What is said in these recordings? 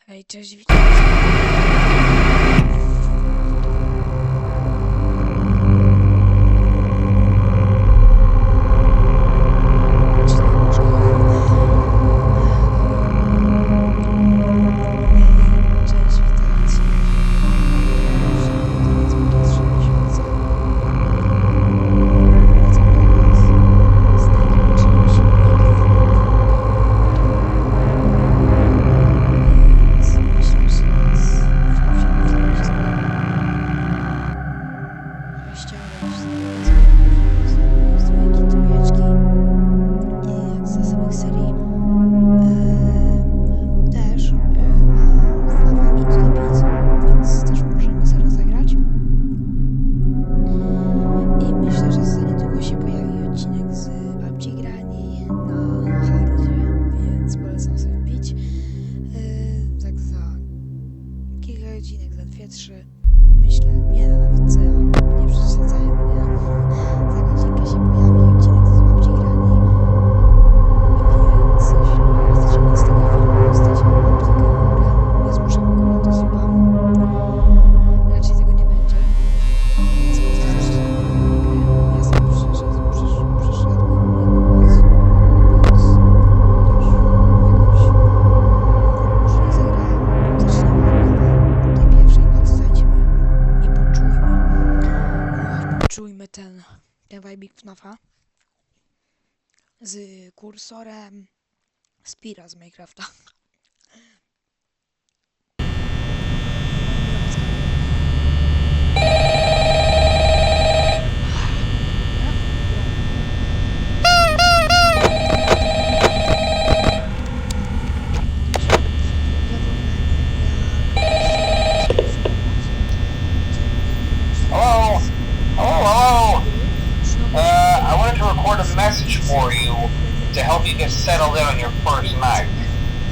Hej, cześć, witam. Myślę, nie no, nawet co, nie przesadzajmy, nie? Za godzinkę się pojawi odcinek z babci grani, więc jeśli chcecie nic z tego filmu dostać, łapkę w górę, nie zmuszam akurat do suba, raczej tego nie będzie, więc po prostu zaczynamy grę. Ja sam przeszedłem jedną noc, więc już jakąś już nie zagrałem, zaczynamy od nowa. Po tej pierwszej nocy zajdziemy i poczujmy ten vibik FNAFa z kursorem Spira z Minecrafta. I wanted to record a message for you to help you get settled in on your first night.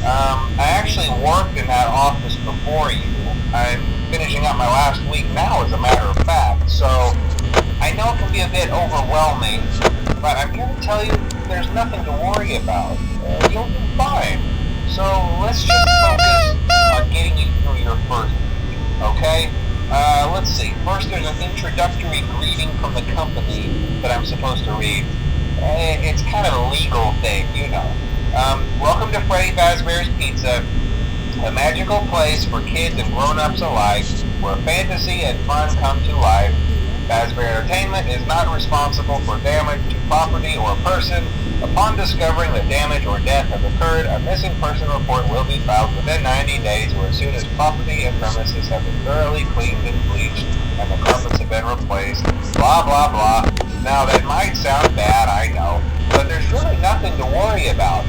I actually worked in that office before you. I'm finishing up my last week now, as a matter of fact, so I know it can be a bit overwhelming, but I'm here to tell you there's nothing to worry about. You'll be fine. So let's just focus on getting you through your first week, okay? Let's see. First, there's an introductory greeting from the company that I'm supposed to read. It's kind of a legal thing, you know. Welcome to Freddy Fazbear's Pizza, a magical place for kids and grown-ups alike, where fantasy and fun come to life. Fazbear Entertainment is not responsible for damage to property or person. Upon discovering that damage or death has occurred, a missing person report will be filed within 90 days or as soon as property and premises have been thoroughly cleaned and bleached and the carpets have been replaced. Blah, blah, blah. Now, that might sound bad, I know, but there's really nothing to worry about.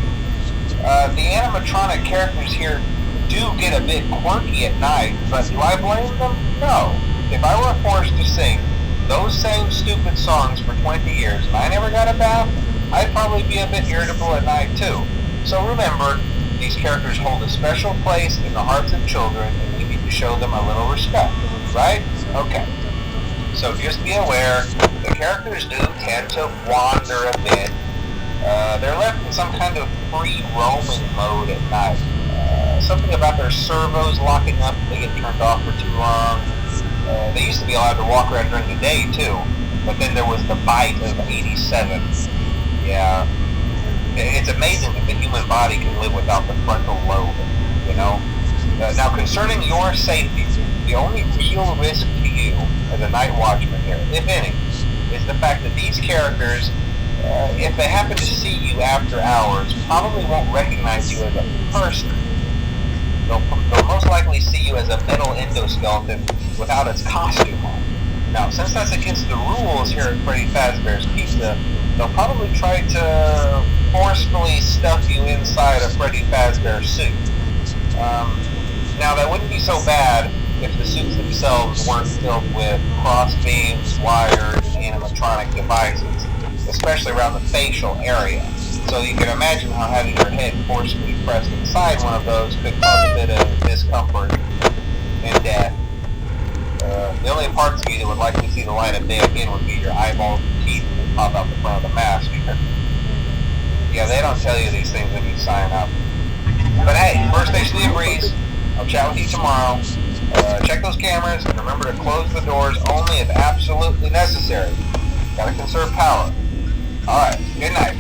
The animatronic characters here do get a bit quirky at night, but do I blame them? No. If I were forced to sing those same stupid songs for 20 years and I never got a bath, I'd probably be a bit irritable at night too. So remember, these characters hold a special place in the hearts of children and we need to show them a little respect, right? Okay. So just be aware, the characters do tend to wander a bit. They're left in some kind of free roaming mode at night. Something about their servos locking up if they get turned off for too long. They used to be allowed to walk around during the day too, but then there was the bite of 87. Yeah, it's amazing that the human body can live without the frontal lobe, you know? Now, concerning your safety, the only real risk to you as a night watchman here, if any, is the fact that these characters, if they happen to see you after hours, probably won't recognize you as a person. They'll most likely see you as a metal endoskeleton without its costume on. Now, since that's against the rules here at Freddy Fazbear's Pizza, they'll probably try to forcefully stuff you inside a Freddy Fazbear suit. Now, that wouldn't be so bad if the suits themselves weren't filled with cross beams, wires, and animatronic devices, especially around the facial area. So you can imagine how having your head forcefully pressed inside one of those could cause a bit of discomfort and death. The only parts of you that would like to see the light of day again would be your eyeballs and teeth that pop out the front of the mask. Yeah, they don't tell you these things when you sign up. But hey, first station of the breeze. I'll chat with you tomorrow. Check those cameras and remember to close the doors only if absolutely necessary. Gotta conserve power. Alright, good night.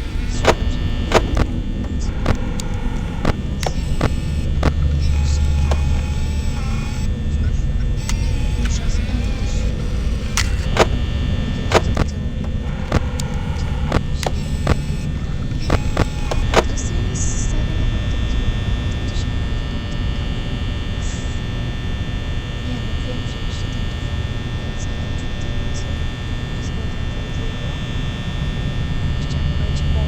Chciałam powiedzieć, bo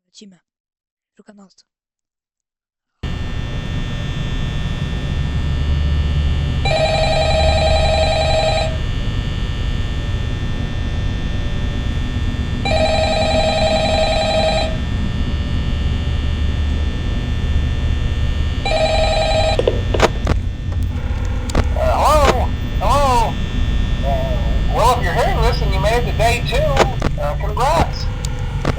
Lecimy. Druga noc. Hello? Hello? Well, if you're hearing this and you made it to day 2, congrats.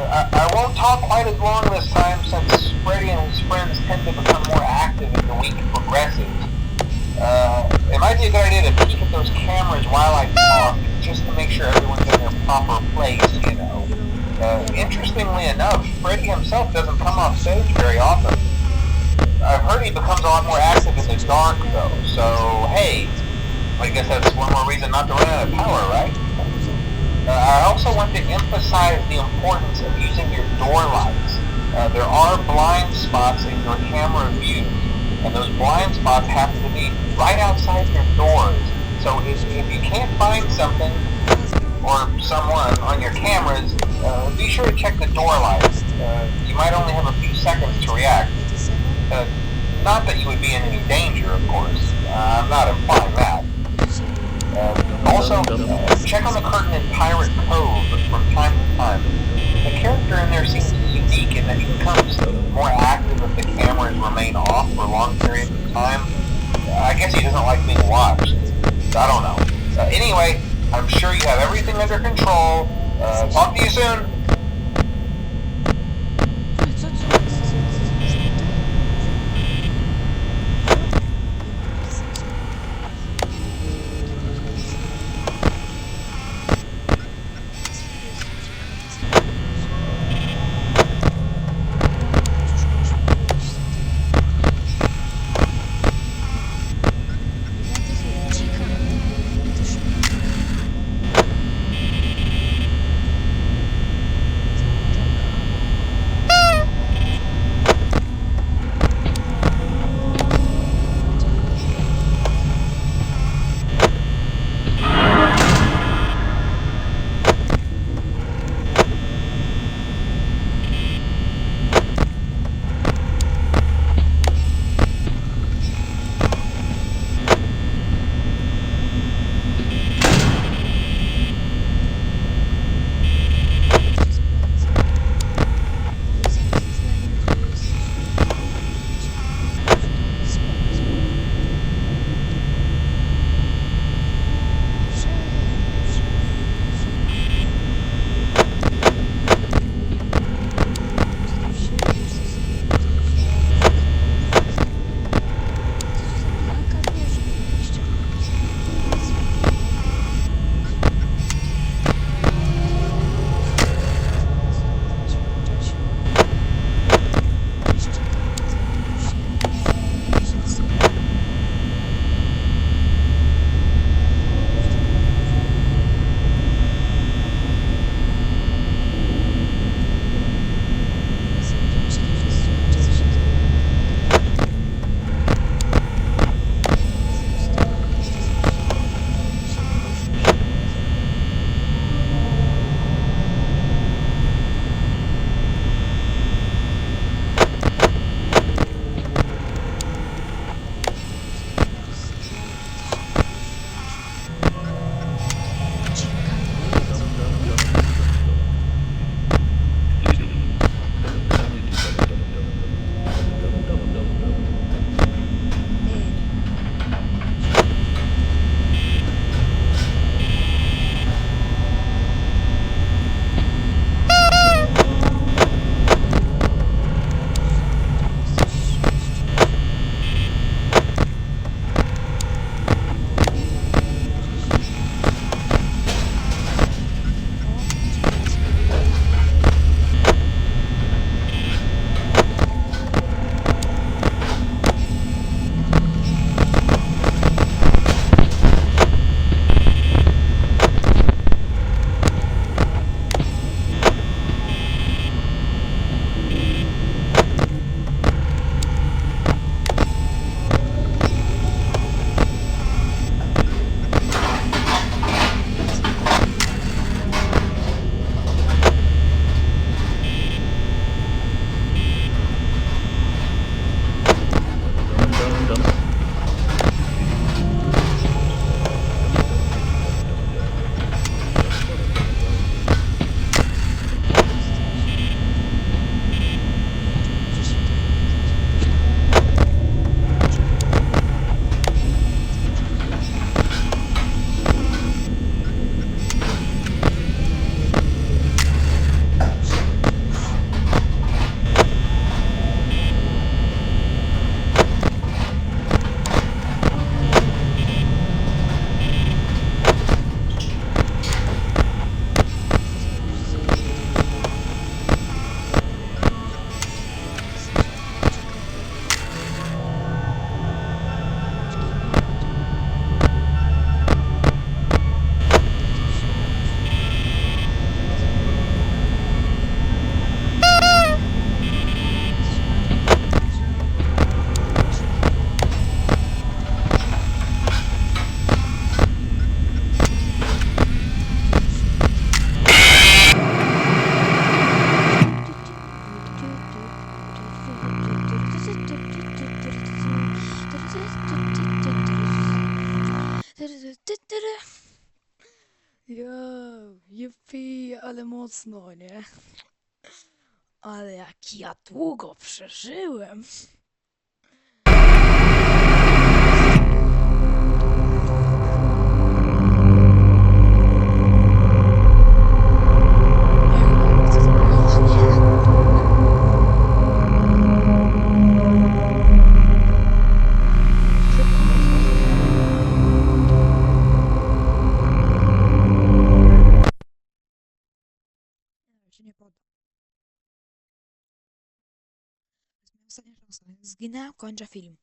I won't talk quite as long this time since Freddy and his friends tend to become more active as the week progresses. It might be a good idea to peek at those cameras while I talk, just to make sure everyone's in their proper place, you know. Interestingly enough, Freddy himself doesn't come off stage very often. I've heard he becomes a lot more active in the dark, though, so hey, I guess that's one more reason not to run out of power, right? I also want to emphasize the importance of using your door lights. There are blind spots in your camera view, and those blind spots happen to be right outside your doors. So if you can't find something or someone on your cameras, be sure to check the door lights. You might only have a few seconds to react. Not that you would be in any danger, of course. I'm not implying that. Also, check on the curtain in Pirate Cove from time to time. The character in there seems unique in that he becomes more active if the cameras remain off for long periods of time. I guess he doesn't like being watched. I don't know. Anyway, I'm sure you have everything under control. Talk to you soon. Jupi, ale mocno, nie? Ale jak ja długo przeżyłem. Się nie poda. To jest moja ostatnia szansa. Zginę, kończę film.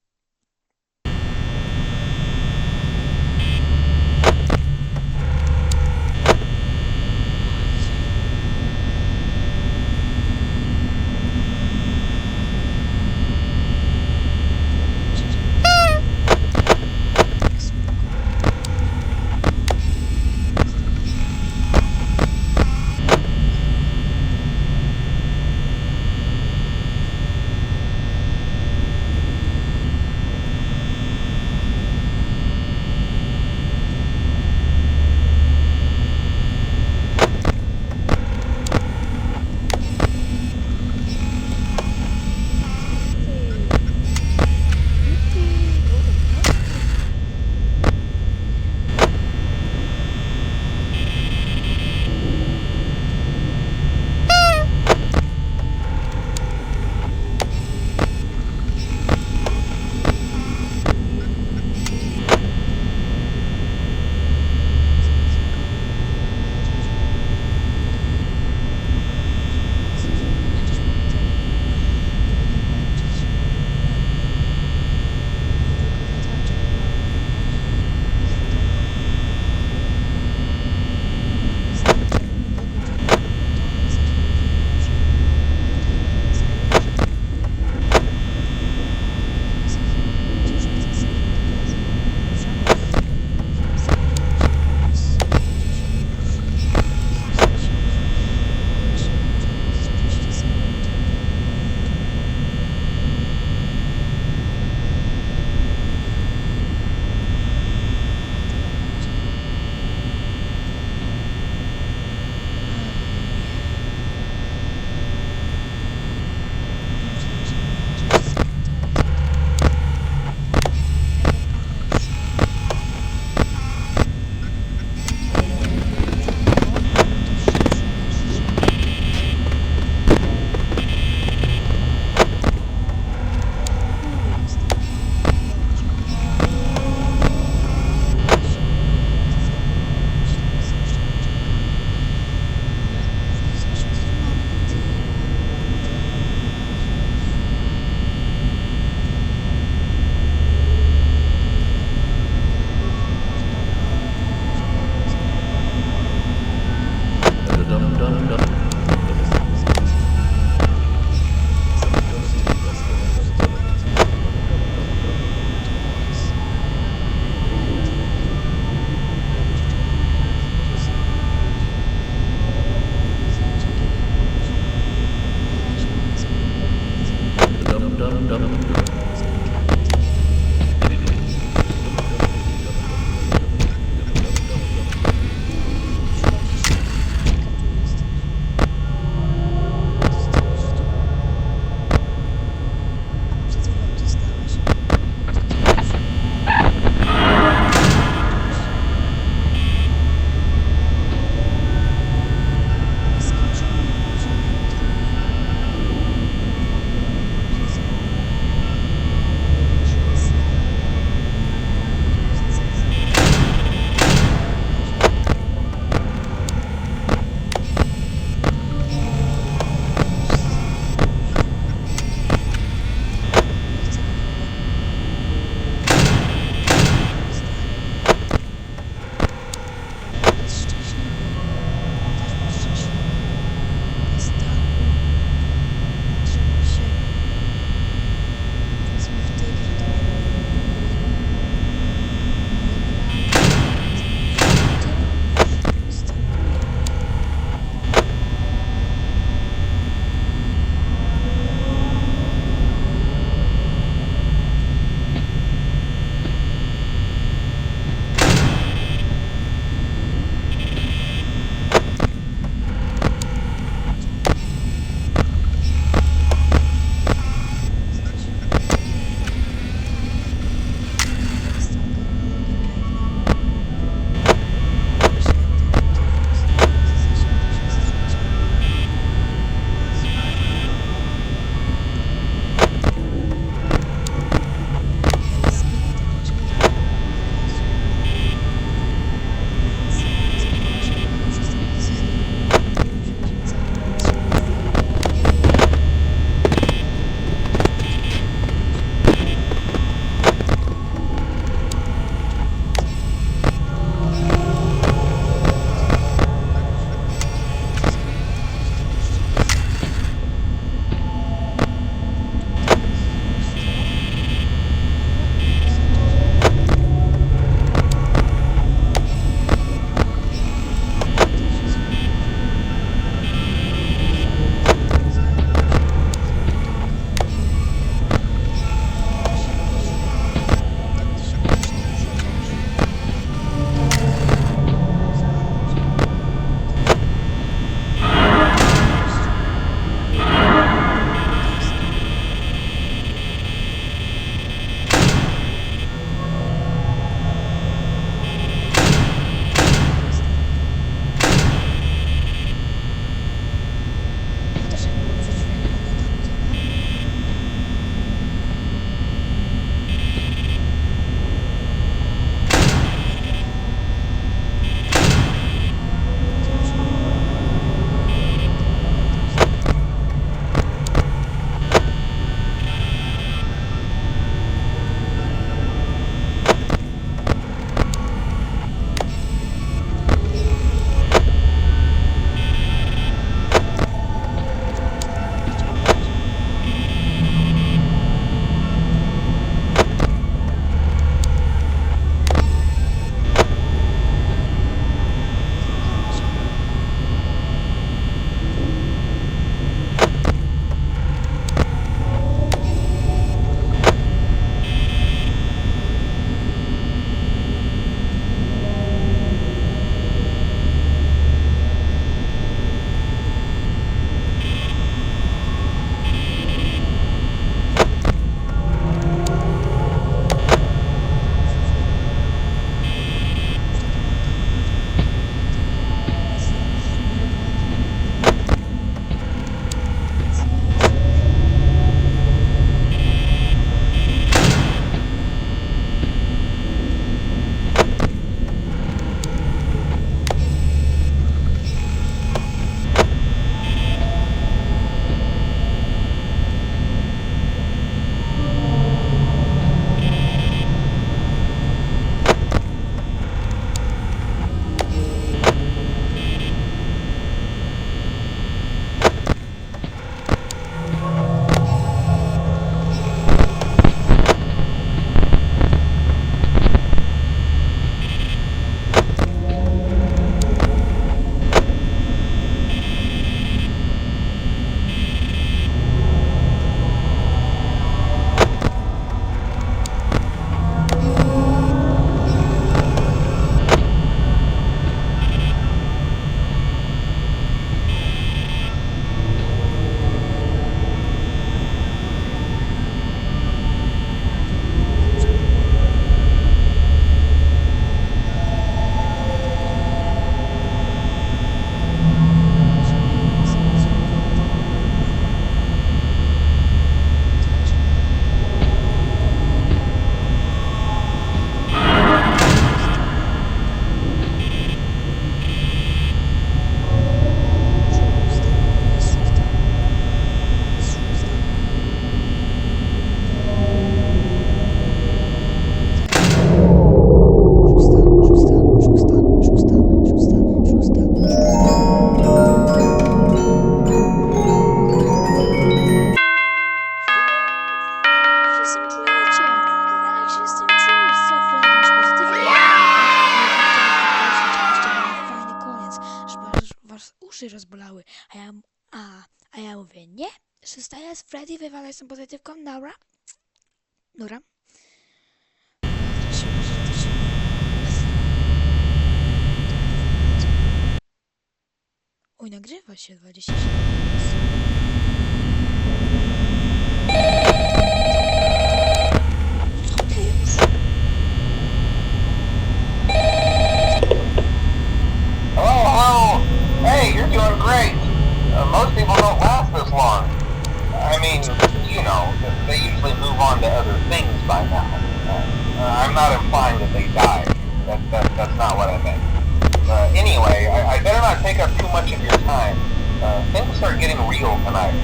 uszy rozbolały. A ja mówię, nie, zostaję z Freddy, wywalaj z tą pozytywką, Nora. Oj, nagrywa się 27. Hello. Hey, you're doing great. Most people don't last this long. I mean, you know, they usually move on to other things by now. I'm not implying that they died. That's not what I meant. Anyway, I better not take up too much of your time. Things start getting real tonight.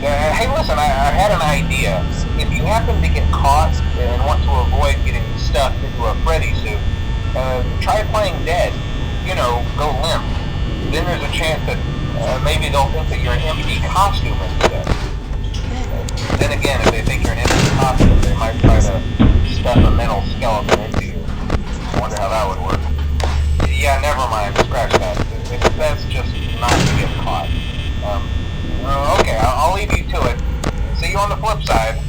Hey, listen, I had an idea. If you happen to get caught and want to avoid getting stuffed into a Freddy suit, try playing dead. You know, go limp. Then there's a chance that maybe they'll think that you're an empty costume instead. Then again, if they think you're an empty costume, they might try to stuff a mental skeleton into you. I wonder how that would work. Yeah, never mind. Scratch that. It's best just not to get caught. Okay, I'll leave you to it. See you on the flip side.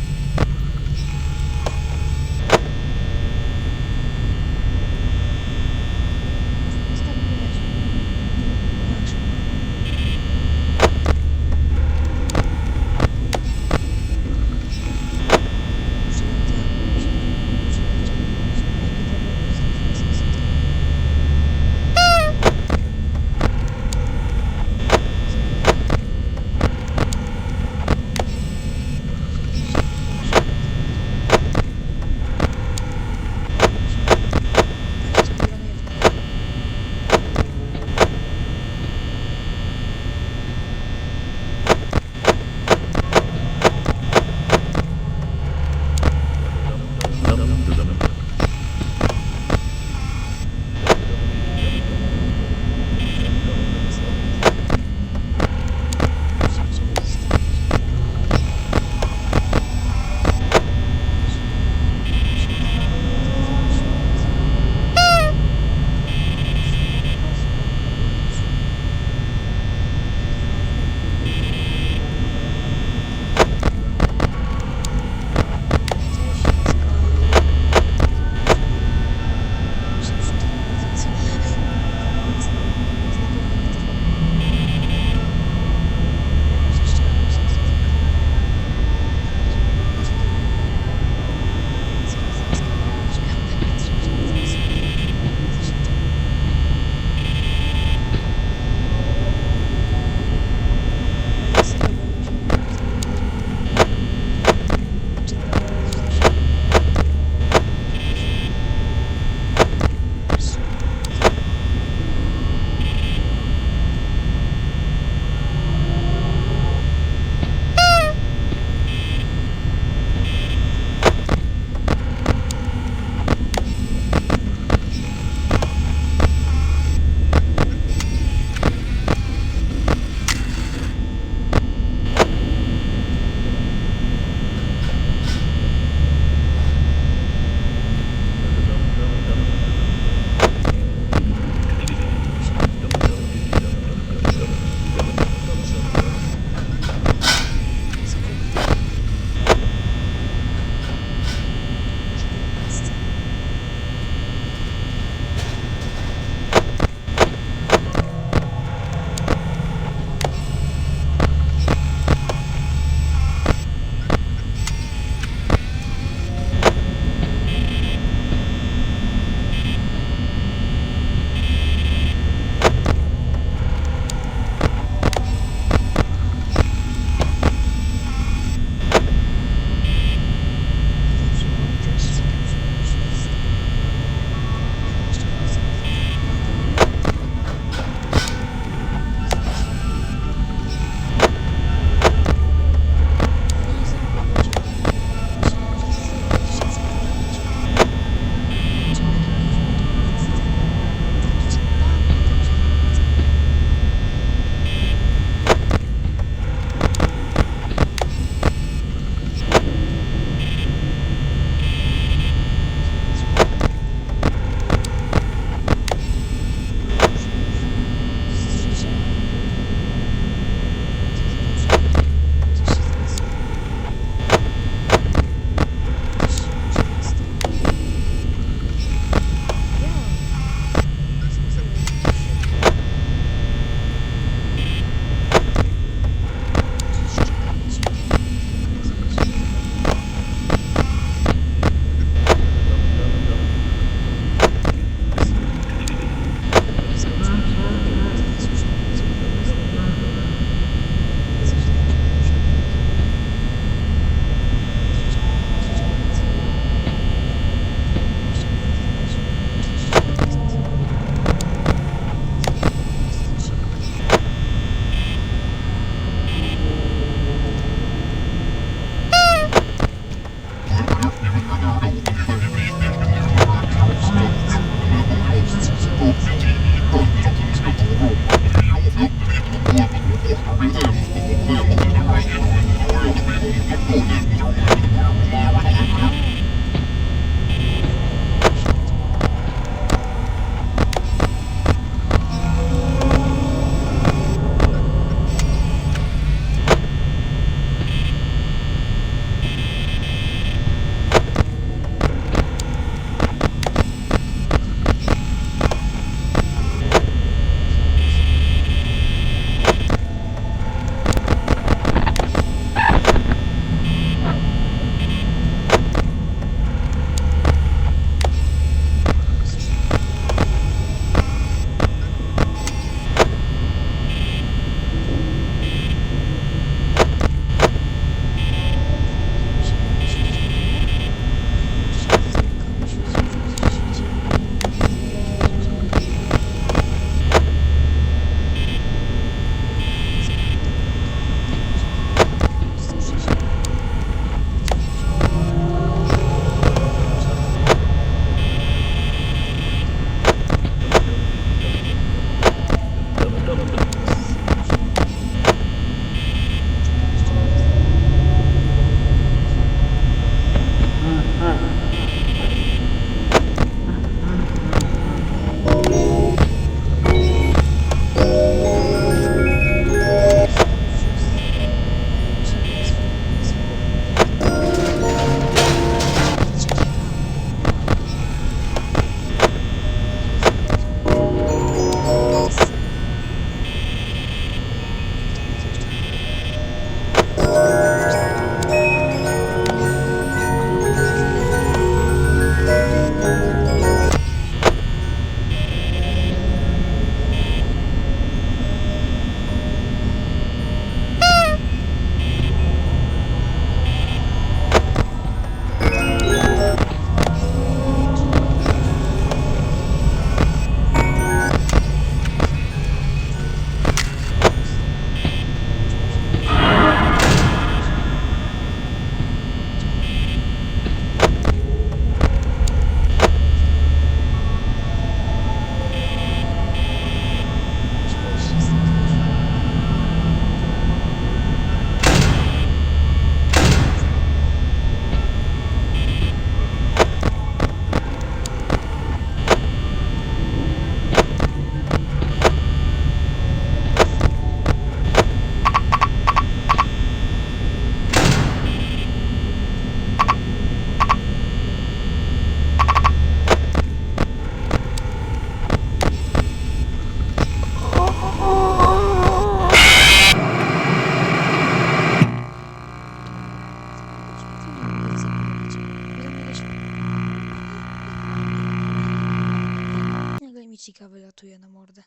królika wylatuje na mordę.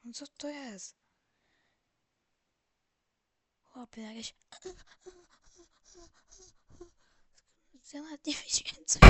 No co to jest? Chłopie, jakieś... Ja nawet nie wiedziałem, co ja...